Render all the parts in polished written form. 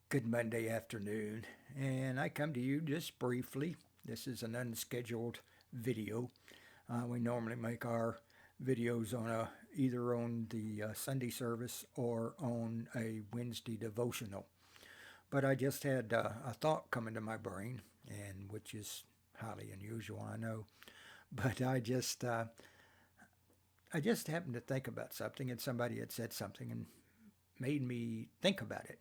Good Monday afternoon, and I come to you just briefly. This is an unscheduled video. We normally make our videos on either on the Sunday service or on a Wednesday devotional. But I just had a thought come into my brain, and which is highly unusual, I know. But I just happened to think about something, and somebody had said something and made me think about it.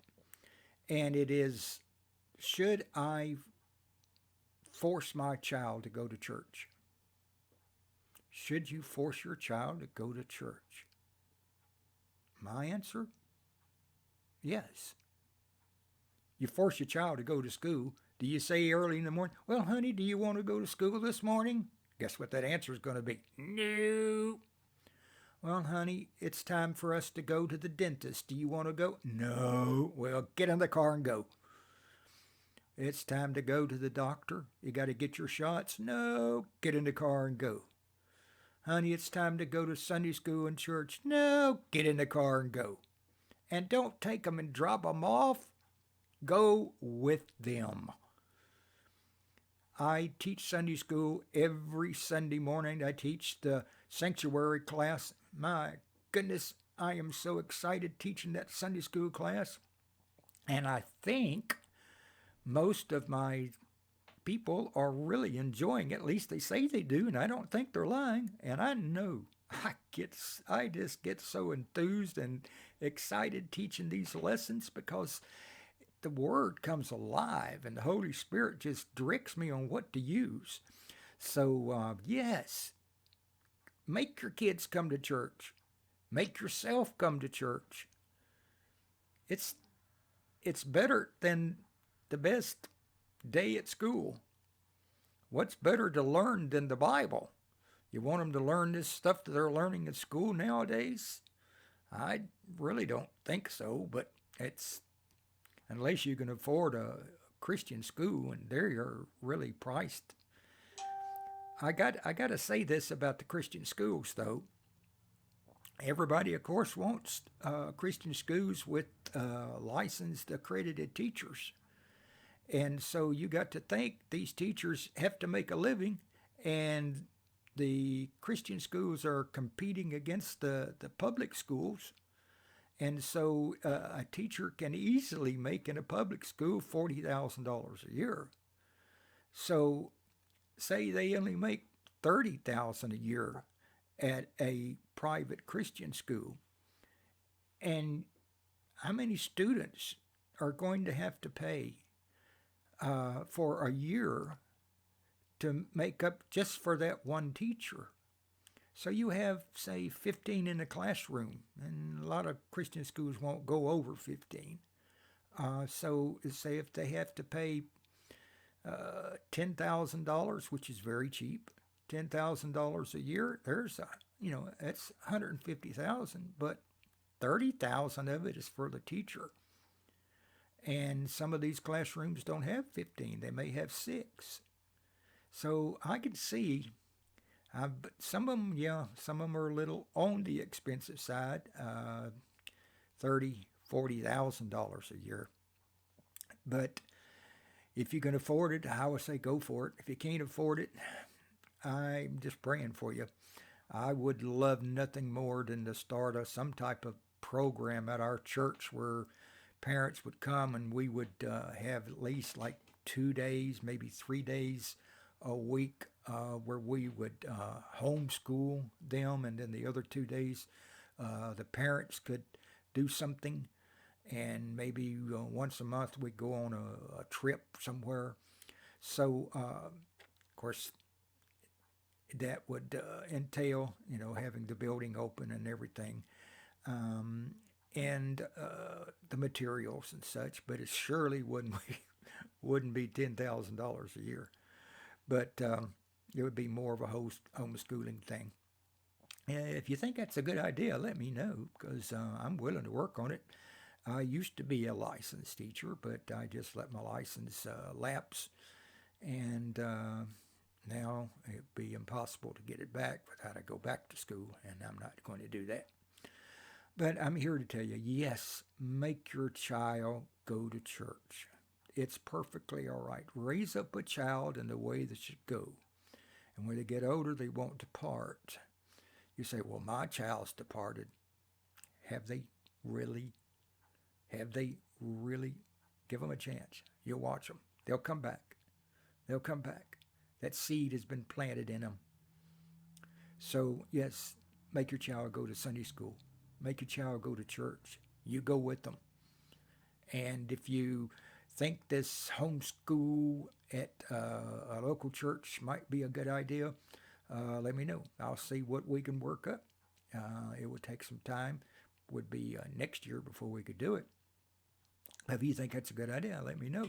And it is, should I force my child to go to church? Should you force your child to go to church? My answer, yes. You force your child to go to school. Do you say early in the morning, well, honey, do you want to go to school this morning? Guess what that answer is going to be? No. Well, honey, it's time for us to go to the dentist. Do you want to go? No. Well, get in the car and go. It's time to go to the doctor. You got to get your shots. No. Get in the car and go. Honey, it's time to go to Sunday school and church. No. Get in the car and go. And don't take them and drop them off. Go with them. I teach Sunday school every Sunday morning. I teach the sanctuary class. My goodness, I am so excited teaching that Sunday school class. And I think most of my people are really enjoying it. At least they say they do, and I don't think they're lying. And I know I just get so enthused and excited teaching these lessons because the Word comes alive and the Holy Spirit just directs me on what to use. So, yes, make your kids come to church. Make yourself come to church. It's it's better than the best day at school. What's better to learn than the Bible? You want them to learn this stuff that they're learning at school nowadays? I really don't think so, but it's unless you can afford a Christian school, and they are really priced. I got to say this about the Christian schools, though. Everybody, of course, wants Christian schools with licensed, accredited teachers, and so you got to think these teachers have to make a living, and the Christian schools are competing against the public schools. And so a teacher can easily make in a public school $40,000 a year. So say they only make $30,000 a year at a private Christian school. And how many students are going to have to pay for a year to make up just for that one teacher? So you have, say, 15 in a classroom, and a lot of Christian schools won't go over 15. So say if they have to pay $10,000, which is very cheap, $10,000 a year, there's that's 150,000, but 30,000 of it is for the teacher. And some of these classrooms don't have 15; they may have 6. So I could see. But some of them, yeah, some of them are a little on the expensive side, $30,000, $40,000 a year. But if you can afford it, I would say go for it. If you can't afford it, I'm just praying for you. I would love nothing more than to start some type of program at our church where parents would come and we would have at least like 2 days, maybe 3 days a week where we would homeschool them, and then the other 2 days the parents could do something, and maybe once a month we'd go on a trip somewhere. So, of course, that would entail, having the building open and everything, um, and the materials and such. But it surely wouldn't be $10,000 a year. But it would be more of a homeschooling thing. And if you think that's a good idea, let me know because I'm willing to work on it. I used to be a licensed teacher, but I just let my license lapse, and now it'd be impossible to get it back without I go back to school, and I'm not going to do that. But I'm here to tell you, yes, make your child go to church. It's perfectly all right. Raise up a child in the way that should go. And when they get older, they won't depart. You say, well, my child's departed. Have they really? Have they really? Give them a chance. You'll watch them. They'll come back. They'll come back. That seed has been planted in them. So, yes, make your child go to Sunday school. Make your child go to church. You go with them. And if you think this homeschool at a local church might be a good idea, let me know. I'll see what we can work up. It would take some time. Would be next year before we could do it. If you think that's a good idea, let me know.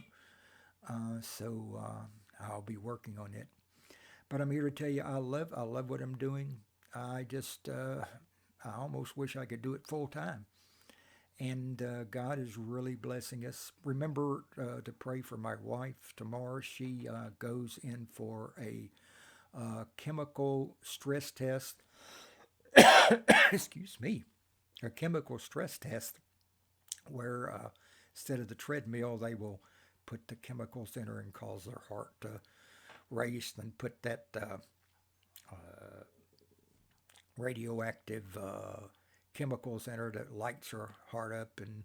I'll be working on it. But I'm here to tell you, I love what I'm doing. I almost wish I could do it full time. And God is really blessing us. Remember to pray for my wife tomorrow. She goes in for a chemical stress test. Excuse me. A chemical stress test where instead of the treadmill, they will put the chemicals in her and cause her heart to race and put that radioactive chemicals in her that lights her heart up. And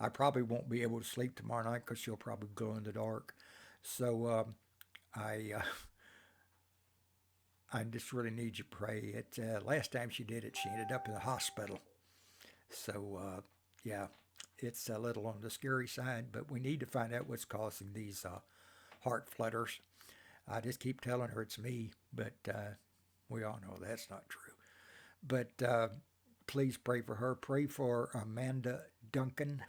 I probably won't be able to sleep tomorrow night because she'll probably glow in the dark. So I I just really need you to pray. Last time she did it, she ended up in the hospital. So yeah, it's a little on the scary side, but we need to find out what's causing these heart flutters. I just keep telling her it's me, but we all know that's not true. But please pray for her. Pray for Amanda Duncan.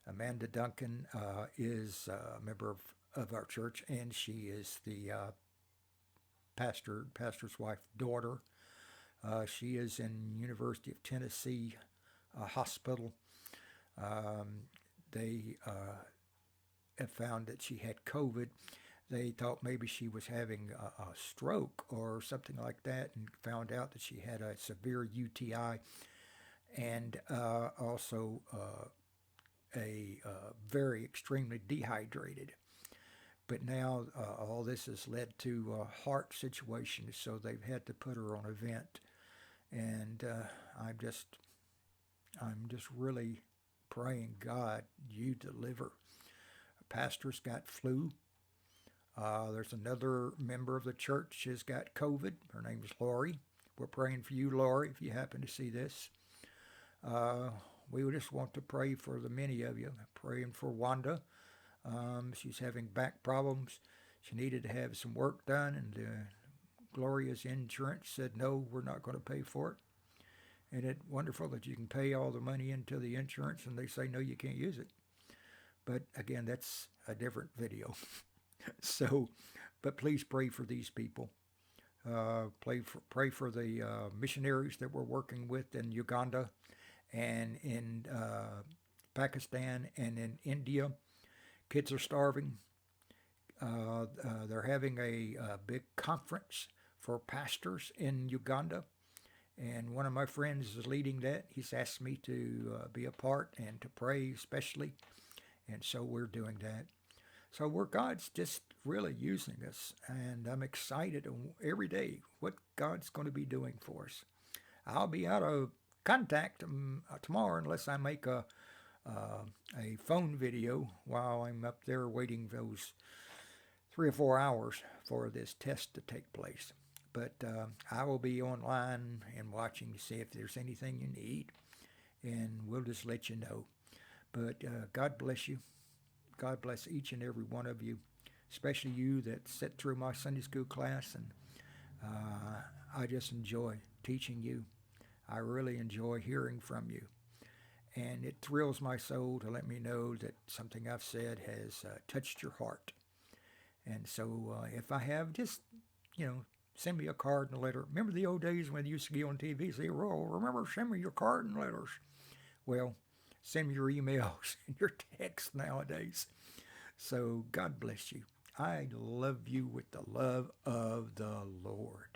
Amanda Duncan is a member of our church, and she is the pastor's wife daughter. She is in University of Tennessee hospital. They have found that she had COVID. They thought maybe she was having a stroke or something like that, and found out that she had a severe UTI and also very extremely dehydrated. But now all this has led to a heart situation, so they've had to put her on a vent. And I'm just really praying, God, you deliver. A pastor's got flu. There's another member of the church has got COVID. Her name is Lori. We're praying for you, Lori, if you happen to see this. We just want to pray for the many of you. Praying for Wanda. She's having back problems. She needed to have some work done, and Gloria's insurance said, no, we're not going to pay for it. And it's wonderful that you can pay all the money into the insurance, and they say, no, you can't use it. But again, that's a different video. But please pray for these people. Pray for the missionaries that we're working with in Uganda and in Pakistan and in India. Kids are starving. They're having a big conference for pastors in Uganda. And one of my friends is leading that. He's asked me to be a part and to pray especially. And so we're doing that. So God's just really using us. And I'm excited every day what God's going to be doing for us. I'll be out of contact tomorrow unless I make a phone video while I'm up there waiting those 3 or 4 hours for this test to take place. But I will be online and watching to see if there's anything you need, and we'll just let you know. But God bless you. God bless each and every one of you, especially you that sit through my Sunday school class, and I just enjoy teaching you. I really enjoy hearing from you. And it thrills my soul to let me know that something I've said has touched your heart. And so if I have, just, send me a card and a letter. Remember the old days when you used to be on TV, say, "Oh, remember, send me your card and letters." Well, send me your emails and your texts nowadays. So God bless you. I love you with the love of the Lord.